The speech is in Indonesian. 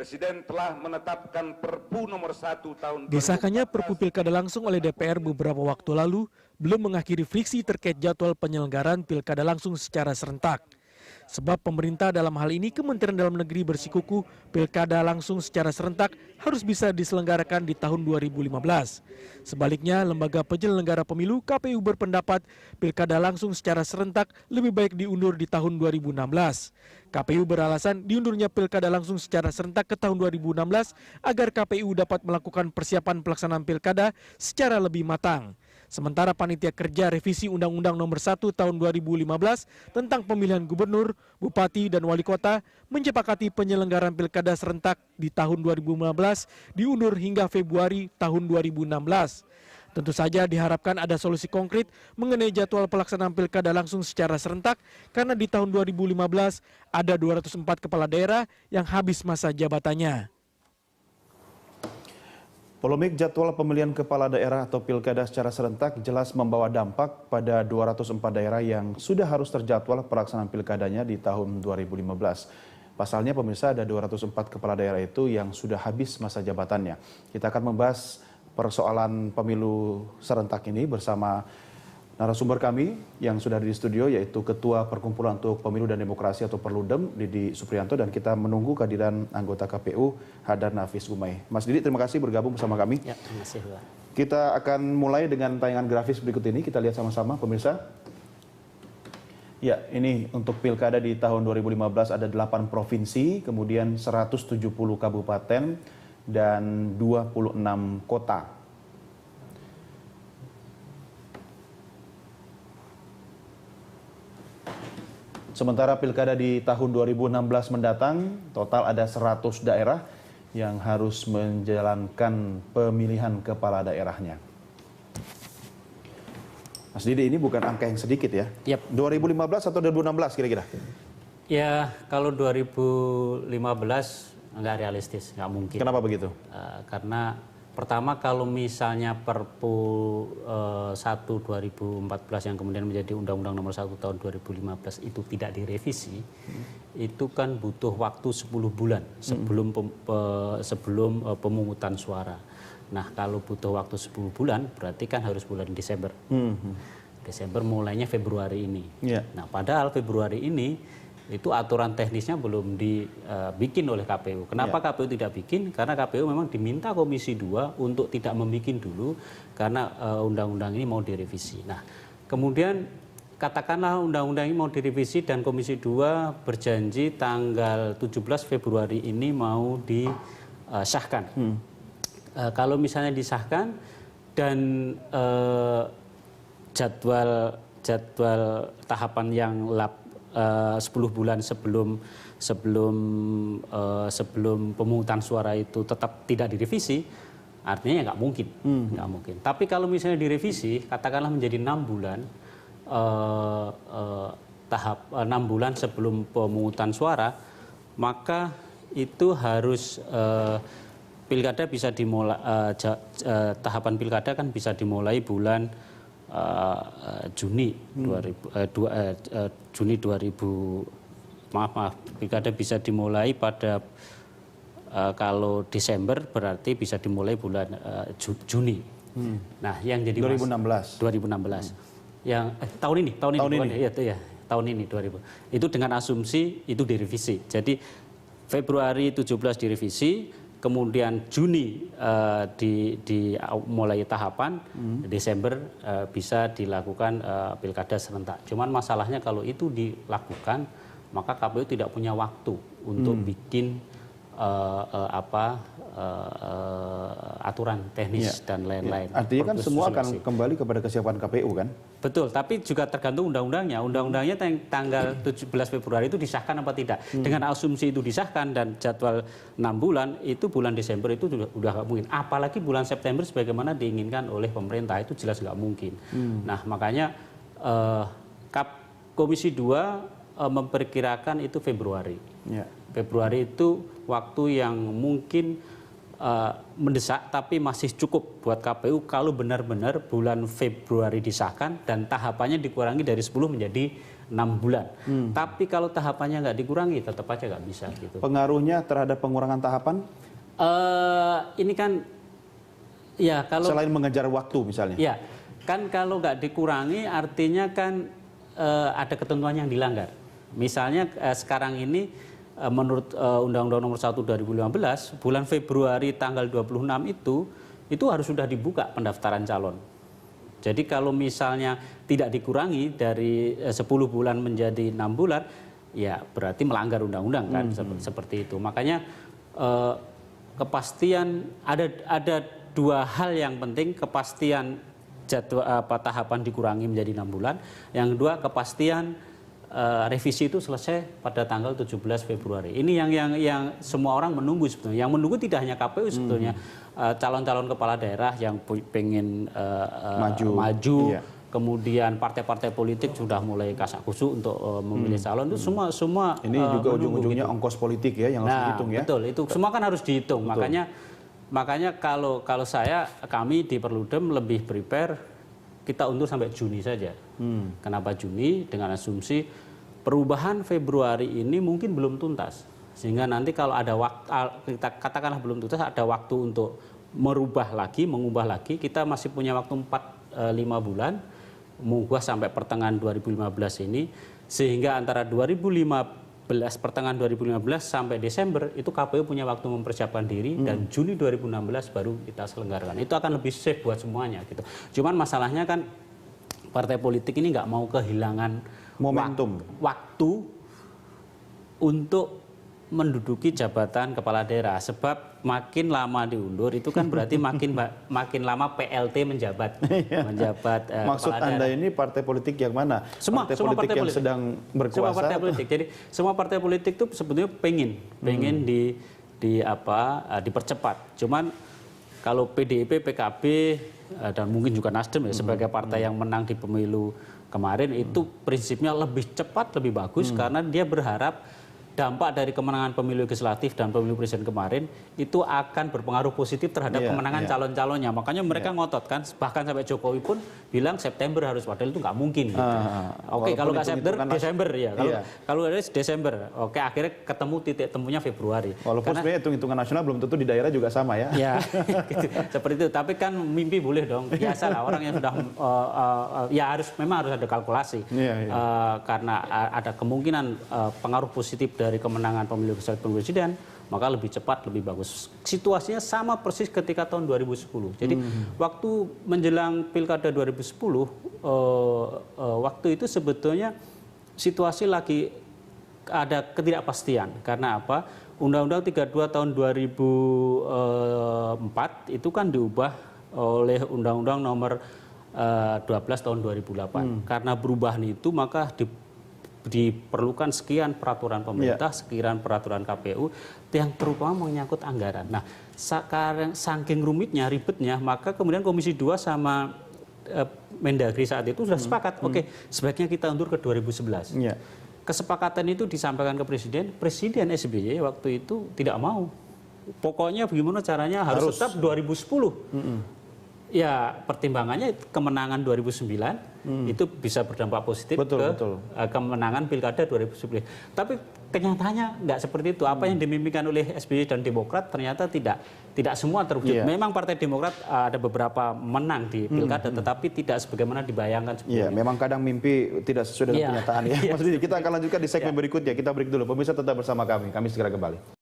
Presiden telah menetapkan Perpu nomor 1 tahun 2014. Disahkannya Perpu Pilkada langsung oleh DPR beberapa waktu lalu belum mengakhiri friksi terkait jadwal penyelenggaraan Pilkada langsung secara serentak. Sebab pemerintah dalam hal ini Kementerian Dalam Negeri bersikukuh Pilkada langsung secara serentak harus bisa diselenggarakan di tahun 2015. Sebaliknya, Lembaga Penyelenggara Pemilu KPU berpendapat Pilkada langsung secara serentak lebih baik diundur di tahun 2016. KPU beralasan diundurnya Pilkada langsung secara serentak ke tahun 2016 agar KPU dapat melakukan persiapan pelaksanaan Pilkada secara lebih matang. Sementara Panitia Kerja Revisi Undang-Undang Nomor 1 Tahun 2015 tentang pemilihan gubernur, bupati, dan wali kota menyepakati penyelenggaraan Pilkada serentak di tahun 2015 diundur hingga Februari tahun 2016. Tentu saja diharapkan ada solusi konkret mengenai jadwal pelaksanaan Pilkada langsung secara serentak karena di tahun 2015 ada 204 kepala daerah yang habis masa jabatannya. Polemik jadwal pemilihan kepala daerah atau pilkada secara serentak jelas membawa dampak pada 204 daerah yang sudah harus terjadwal pelaksanaan pilkadanya di tahun 2015. Pasalnya pemirsa ada 204 kepala daerah itu yang sudah habis masa jabatannya. Kita akan membahas persoalan pemilu serentak ini bersama narasumber kami yang sudah di studio, yaitu Ketua Perkumpulan untuk Pemilu dan Demokrasi atau Perludem, Didi Supriyanto, dan kita menunggu kehadiran anggota KPU, Hadar Nafis Gumai. Mas Didi, terima kasih bergabung bersama kami. Ya, terima kasih, Pak. Kita akan mulai dengan tayangan grafis berikut ini, kita lihat sama-sama, pemirsa. Ya, ini untuk pilkada di tahun 2015 ada 8 provinsi, kemudian 170 kabupaten, dan 26 kota. Sementara pilkada di tahun 2016 mendatang, total ada 100 daerah yang harus menjalankan pemilihan kepala daerahnya. Mas Didi, ini bukan angka yang sedikit ya? Yap. 2015 atau 2016 kira-kira? Ya, kalau 2015 nggak realistis, nggak mungkin. Kenapa begitu? Karena pertama kalau misalnya Perpu 1 2014 yang kemudian menjadi Undang-Undang Nomor 1 Tahun 2015 itu tidak direvisi, itu kan butuh waktu 10 bulan sebelum pemungutan suara. Nah, kalau butuh waktu 10 bulan berarti kan harus bulan Desember. Desember mulainya Februari ini. Nah, padahal Februari ini itu aturan teknisnya belum dibikin oleh KPU. Kenapa KPU tidak bikin? Karena KPU memang diminta Komisi 2 untuk tidak membikin dulu karena undang-undang ini mau direvisi. Nah, kemudian katakanlah undang-undang ini mau direvisi dan Komisi 2 berjanji tanggal 17 Februari ini mau disahkan. Kalau misalnya disahkan dan jadwal tahapan yang 10 bulan sebelum pemungutan suara itu tetap tidak direvisi, artinya ya nggak mungkin, nggak mungkin. Tapi kalau misalnya direvisi, katakanlah menjadi 6 bulan, 6 bulan sebelum pemungutan suara, maka itu harus pilkada bisa dimulai, tahapan pilkada kan bisa dimulai bulan Juni 2000, pilkada bisa dimulai pada kalau Desember berarti bisa dimulai bulan Juni. Nah, yang jadi 2016. Yang tahun ini. Ya, tahun ini 2000. Itu dengan asumsi itu direvisi. Jadi Februari 17 direvisi, kemudian Juni mulai tahapan, Desember bisa dilakukan pilkada serentak. Cuman masalahnya kalau itu dilakukan, maka KPU tidak punya waktu untuk bikin aturan teknis dan lain-lain. Artinya kan semua akan kembali kepada kesiapan KPU kan? Betul, tapi juga tergantung undang-undangnya. Undang-undangnya tanggal 17 Februari itu disahkan apa tidak. Dengan asumsi itu disahkan dan jadwal 6 bulan, itu bulan Desember itu sudah nggak mungkin. Apalagi bulan September sebagaimana diinginkan oleh pemerintah, itu jelas nggak mungkin. Nah, makanya Komisi 2 memperkirakan itu Februari. Februari itu waktu yang mungkin mendesak tapi masih cukup buat KPU kalau benar-benar bulan Februari disahkan dan tahapannya dikurangi dari 10 menjadi 6 bulan. Tapi kalau tahapannya nggak dikurangi tetap aja nggak bisa gitu. Pengaruhnya terhadap pengurangan tahapan? Ini kan ya kalau selain mengejar waktu misalnya. Ya, kan kalau nggak dikurangi artinya kan ada ketentuan yang dilanggar. Misalnya sekarang ini menurut Undang-Undang Nomor 1 2015, bulan Februari tanggal 26 itu harus sudah dibuka pendaftaran calon. Jadi kalau misalnya tidak dikurangi dari 10 bulan menjadi 6 bulan, ya berarti melanggar undang-undang kan, seperti itu. Makanya kepastian ada dua hal yang penting, kepastian jadwal tahapan dikurangi menjadi 6 bulan. Yang kedua, kepastian revisi itu selesai pada tanggal 17 Februari. Ini yang semua orang menunggu sebetulnya. Yang menunggu tidak hanya KPU sebetulnya, calon-calon kepala daerah yang pengen maju. Iya. Kemudian partai-partai politik sudah mulai kasak kusuk untuk memilih calon, itu semua ini juga menunggu, ujung-ujungnya gitu. Ongkos politik ya yang harus dihitung ya. Betul, itu semua kan harus dihitung. Betul. Makanya kalau kami di Perludem lebih prepare, kita undur sampai Juni saja. Kenapa Juni? Dengan asumsi perubahan Februari ini mungkin belum tuntas. Sehingga nanti kalau ada waktu, kita katakanlah belum tuntas, ada waktu untuk mengubah lagi, kita masih punya waktu 4-5 bulan, mengubah sampai pertengahan 2015 ini, sehingga antara pertengahan 2015 sampai Desember itu KPU punya waktu mempersiapkan diri, dan Juni 2016 baru kita selenggarakan. Itu akan lebih safe buat semuanya gitu. Cuman masalahnya kan partai politik ini nggak mau kehilangan momentum waktu untuk menduduki jabatan kepala daerah, sebab makin lama diundur itu kan berarti makin lama PLT menjabat. Maksud Anda ini partai politik yang mana? Semua partai yang politik sedang berkuasa. Semua partai politik. Jadi semua partai politik itu sebetulnya pengen dipercepat. Cuman kalau PDIP, PKB dan mungkin juga Nasdem ya sebagai partai yang menang di pemilu kemarin itu prinsipnya lebih cepat, lebih bagus karena dia berharap dampak dari kemenangan pemilu legislatif dan pemilu presiden kemarin itu akan berpengaruh positif terhadap kemenangan calon-calonnya. Makanya mereka ngotot kan, bahkan sampai Jokowi pun bilang September harus, padahal itu nggak mungkin. Gitu. Oke, kalau nggak September, Desember ya. Kalau ada Desember, oke, akhirnya ketemu titik temunya Februari. Walaupun sebenarnya hitung-hitungan nasional belum tentu di daerah juga sama ya. Ya, gitu. Seperti itu. Tapi kan mimpi boleh dong. Biasa lah orang yang sudah ya memang harus ada kalkulasi. Karena ada kemungkinan pengaruh positif dari kemenangan pemilu presiden, maka lebih cepat, lebih bagus. Situasinya sama persis ketika tahun 2010. Jadi waktu menjelang Pilkada 2010, waktu itu sebetulnya situasi lagi ada ketidakpastian. Karena apa? Undang-Undang 32 tahun 2004 itu kan diubah oleh Undang-Undang Nomor 12 tahun 2008. Karena perubahan itu maka diperlukan sekian peraturan pemerintah, sekian peraturan KPU yang terutama menyangkut anggaran. Nah, sekarang saking rumitnya, ribetnya, maka kemudian Komisi 2 sama Mendagri saat itu sudah sepakat, oke, sebaiknya kita undur ke 2011. Kesepakatan itu disampaikan ke Presiden SBY waktu itu tidak mau. Pokoknya bagaimana caranya harus tetap 2010. Ya pertimbangannya kemenangan 2009 itu bisa berdampak positif kemenangan Pilkada 2010. Tapi kenyataannya nggak seperti itu. Apa yang dimimpikan oleh SBY dan Demokrat ternyata tidak semua terwujud. Memang Partai Demokrat ada beberapa menang di Pilkada, tetapi tidak sebagaimana dibayangkan sebelumnya. Memang kadang mimpi tidak sesuai dengan kenyataan ya. Mas Didi, kita akan lanjutkan di segmen berikutnya. Kita break dulu. Pemirsa tetap bersama kami. Kami segera kembali.